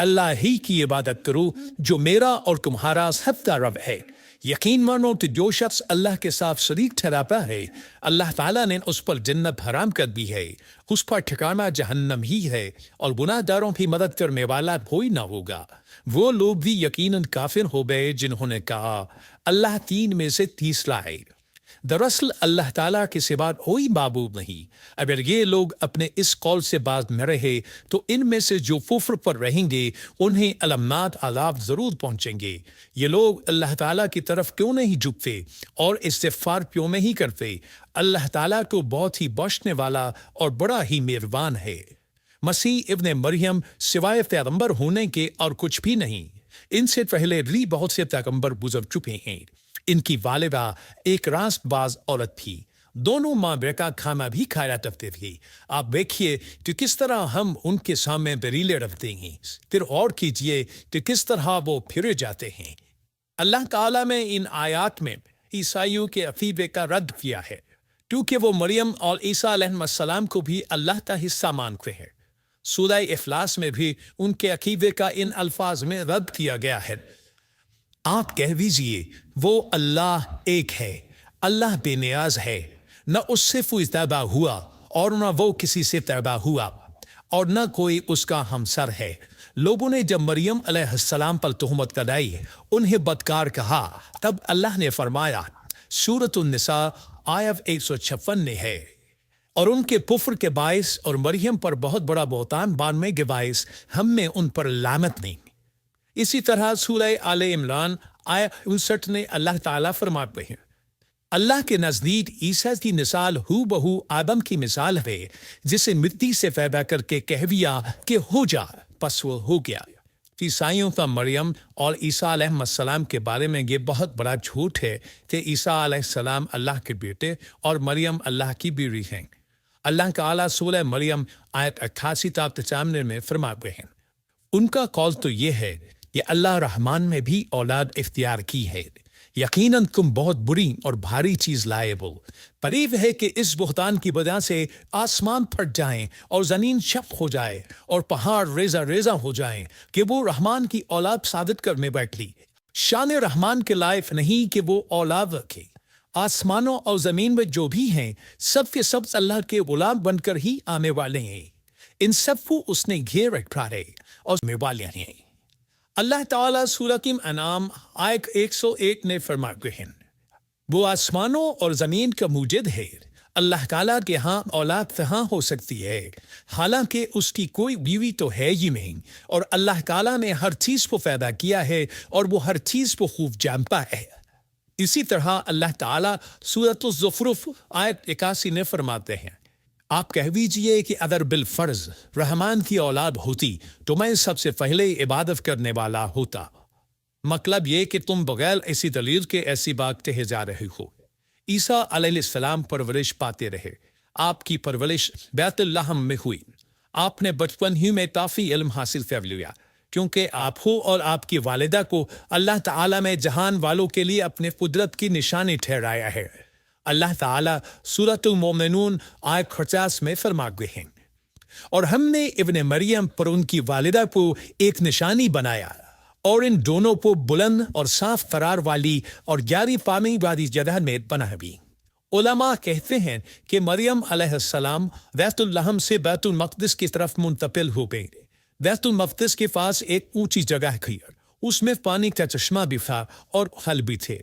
اللہ ہی کی عبادت کرو جو میرا اور تمہارا سب کا رب ہے۔ یقین مانو کہ جو شخص اللہ کے ساتھ شریک ٹھہراتا ہے اللہ تعالیٰ نے اس پر جنت حرام کر دی ہے، اس پر ٹھکانہ جہنم ہی ہے، اور گناہ گاروں کی مدد کرنے والا کوئی نہ ہوگا۔ وہ لوگ بھی یقیناً کافر ہو گئے جنہوں نے کہا اللہ تین میں سے تیسرا ہے۔ دراصل اللہ تعالیٰ کے سوا کوئی معبود نہیں۔ اگر یہ لوگ اپنے اس قول سے باز نہ رہے تو ان میں سے جو کفر پر رہیں گے انہیں المناک عذاب ضرور پہنچیں گے۔ یہ لوگ اللہ تعالیٰ کی طرف کیوں نہیں جھکتے اور استغفار کیوں نہیں کرتے؟ اللہ تعالیٰ کو بہت ہی بخشنے والا اور بڑا ہی مہربان ہے۔ مسیح ابن مریم سوائے پیغمبر ہونے کے اور کچھ بھی نہیں۔ ان سے پہلے بھی بہت سے پیغمبر گزر چکے ہیں۔ ان کی والدہ ایک راست باز عورت تھی، دونوں ماں بیٹا کھانا بھی کھایا کرتے تھے۔ آپ دیکھیے کہ کس طرح ہم ان کے سامنے بریلے رکھتے ہیں، پھر غور کیجیے کہ کس طرح وہ پھرے جاتے ہیں۔ اللہ تعالیٰ نے ان آیات میں عیسائیوں کے عقیدے کا رد کیا ہے، کیونکہ وہ مریم اور عیسیٰ علیہ السلام کو بھی اللہ کا حصہ مانتے ہیں۔ سورہ افلاس میں بھی ان کے عقیدے کا ان الفاظ میں رد کیا گیا ہے۔ آپ کہہ دیجیے وہ اللہ ایک ہے، اللہ بے نیاز ہے، نہ اس سے کوئی پیدا ہوا اور نہ وہ کسی سے پیدا ہوا، اور نہ کوئی اس کا ہمسر ہے۔ لوگوں نے جب مریم علیہ السلام پر تہمت لگائی، انہیں بدکار کہا، تب اللہ نے فرمایا، سورۃ النساء آیت 156 میں ہے، اور ان کے کفر کے باعث اور مریم پر بہت بڑا بہتان باندھنے کے باعث ہم نے ان پر لعنت نہیں۔ اسی طرح سورہ آل عمران آیت 59 میں اللہ تعالیٰ فرماتے ہیں، اللہ کے نزدیک عیسیٰ کی مثال ہو بہو آدم کی مثال ہے، جسے مٹی سے پیدا کر کے کہہ دیا کہ ہو جا، پس وہ ہو گیا۔ عیسائیوں کا مریم اور عیسیٰ علیہ السلام کے بارے میں یہ بہت بڑا جھوٹ ہے کہ عیسیٰ علیہ السلام اللہ کے بیٹے اور مریم اللہ کی بیوی ہیں۔ اللہ تعالیٰ سورہ مریم آیت 88 تا 95 میں فرماتے ہیں، ان کا قول تو یہ ہے کہ اللہ رحمان میں بھی اولاد اختیار کی ہے، یقیناً تم بہت بری اور بھاری چیز لائے ہو۔ قریب ہے کہ اس بہتان کی وجہ سے آسمان پھٹ جائیں اور زمین شق ہو جائے اور پہاڑ ریزہ ریزہ ہو جائیں کہ وہ رحمان کی اولاد ثابت کرنے بیٹھی۔ شان رحمان کے لائق نہیں کہ وہ اولاد رکھے۔ آسمانوں اور زمین میں جو بھی ہیں سب کے سب اللہ کے غلام بن کر ہی آنے والے ہیں۔ ان سب کو اس نے گھیر رکھا ہے اور والے ہیں۔ اللہ تعالیٰ سورۃ انعام آیت 101 نے فرماتے ہیں، وہ آسمانوں اور زمین کا موجد ہے۔ اللہ تعالیٰ کے ہاں اولاد کہاں ہو سکتی ہے، حالانکہ اس کی کوئی بیوی تو ہے ہی نہیں، اور اللہ تعالیٰ نے ہر چیز کو پیدا کیا ہے اور وہ ہر چیز کو خوب جانتا ہے۔ اسی طرح اللہ تعالیٰ سورۃ الزخرف آیت 81 میں فرماتے ہیں، آپ کہہ دیجئے کہ اگر بالفرض رحمان کی اولاد ہوتی تو میں سب سے پہلے عبادت کرنے والا ہوتا۔ مطلب یہ کہ تم بغیر ایسی دلیل کے ایسی بات کہے جا رہے ہو۔ عیسیٰ علیہ السلام پرورش پاتے رہے، آپ کی پرورش بیت لحم میں ہوئی، آپ نے بچپن ہی میں کافی علم حاصل کر لیا، کیونکہ آپ کو اور آپ کی والدہ کو اللہ تعالیٰ نے جہان والوں کے لیے اپنے قدرت کی نشانی ٹھہرایا ہے۔ اللہ تعالیٰ سورۃ المومنون آیت 50 میں فرماتے ہیں، اور ہم نے ابن مریم پر ان کی والدہ کو ایک نشانی بنایا اور ان دونوں کو بلند اور صاف قرار والی اور جاری پانی والی جگہ میں بنا دی۔ علماء کہتے ہیں کہ مریم علیہ السلام بیت اللحم سے بیت المقدس کی طرف منتقل ہو گئے۔ بیت المقدس کے پاس ایک اونچی جگہ تھی، اس میں پانی کا چشمہ بھی تھا اور پھل بھی تھے۔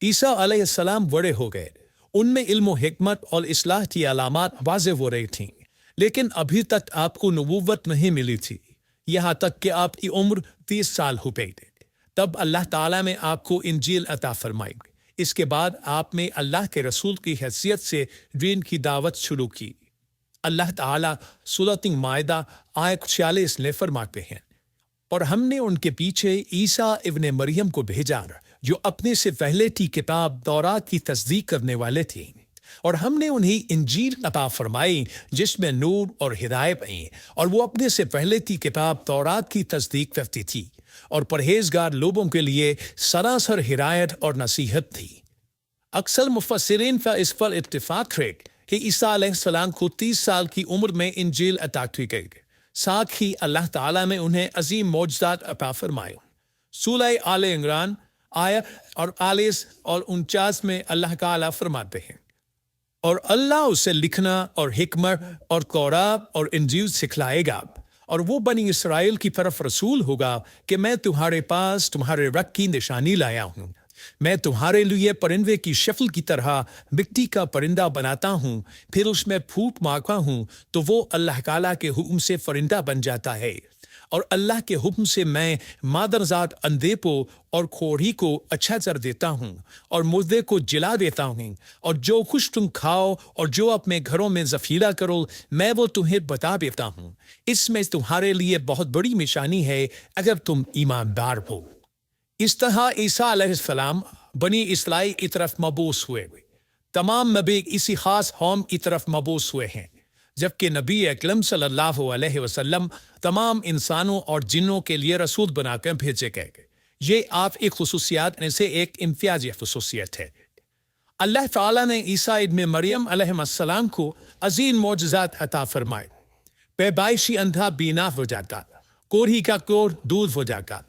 عیسیٰ علیہ السلام بڑے ہو گئے، ان میں علم و حکمت اور اصلاح کی علامات واضح ہو رہی تھیں، لیکن ابھی تک آپ کو نبوت نہیں ملی تھی، یہاں تک کہ آپ کی عمر 30 سال ہو گئی۔ تب اللہ تعالیٰ نے آپ کو انجیل عطا فرمائی۔ اس کے بعد آپ نے اللہ کے رسول کی حیثیت سے دین کی دعوت شروع کی۔ اللہ تعالیٰ سورۃ مائدہ آیت 46 میں فرماتے ہیں، اور ہم نے ان کے پیچھے عیسیٰ ابن مریم کو بھیجا جو اپنے سے پہلے کی کتاب تورات کی تصدیق کرنے والے تھے، اور ہم نے انہیں انجیل عطا فرمائی جس میں نور اور ہدایت ہیں، اور وہ اپنے سے پہلے کی کتاب تورات کی تصدیق کرتی تھی اور پرہیزگار لوگوں کے لیے سراسر ہدایت اور نصیحت تھی۔ اکثر مفسرین کا اس پر اتفاق ہے کہ عیسیٰ علیہ السلام کو 30 سال کی عمر میں انجیل عطا کی گئی، ساتھ ہی اللہ تعالیٰ نے انہیں عظیم معجزات عطا فرمائے۔ سورہ آل عمران آیت اور 48 اور 49 میں اللہ تعالیٰ فرماتے ہیں، اور اللہ اسے لکھنا اور حکمت اور تورات اور انجیل سکھلائے گا، اور وہ بنی اسرائیل کی طرف رسول ہوگا کہ میں تمہارے پاس تمہارے رب کی نشانی لایا ہوں۔ میں تمہارے لیے پرندے کی شکل کی طرح مٹی کا پرندہ بناتا ہوں، پھر اس میں پھونک مارتا ہوں تو وہ اللہ تعالیٰ کے حکم سے پرندہ بن جاتا ہے، اور اللہ کے حکم سے میں مادرزاد اندھے کو اور کھوڑی کو اچھا کر دیتا ہوں، اور مردے کو جلا دیتا ہوں، اور جو کچھ تم کھاؤ اور جو اپنے گھروں میں ذخیرہ کرو میں وہ تمہیں بتا دیتا ہوں۔ اس میں تمہارے لیے بہت بڑی نشانی ہے اگر تم ایماندار ہو۔ اس طرح عیسیٰ علیہ السلام بنی اسرائیل کی طرف مبعوث ہوئے۔ تمام نبی اسی خاص قوم کی طرف مبعوث ہوئے ہیں، جبکہ نبی اکرم صلی اللہ علیہ وسلم تمام انسانوں اور جنوں کے لیے رسول بنا کر بھیجے گئے۔ یہ آپ ایک خصوصیات میں سے ایک امتیازی خصوصیت ہے۔ اللہ تعالیٰ نے عیسیٰ ابن مریم علیہ السلام کو عظیم معجزات عطا فرمائے۔ پیدائشی اندھا بینا ہو جاتا، کوڑھی کا کوڑ دور ہو جاتا،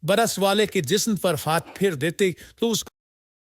برس والے کے جسم پر ہاتھ پھیر دیتے تو اس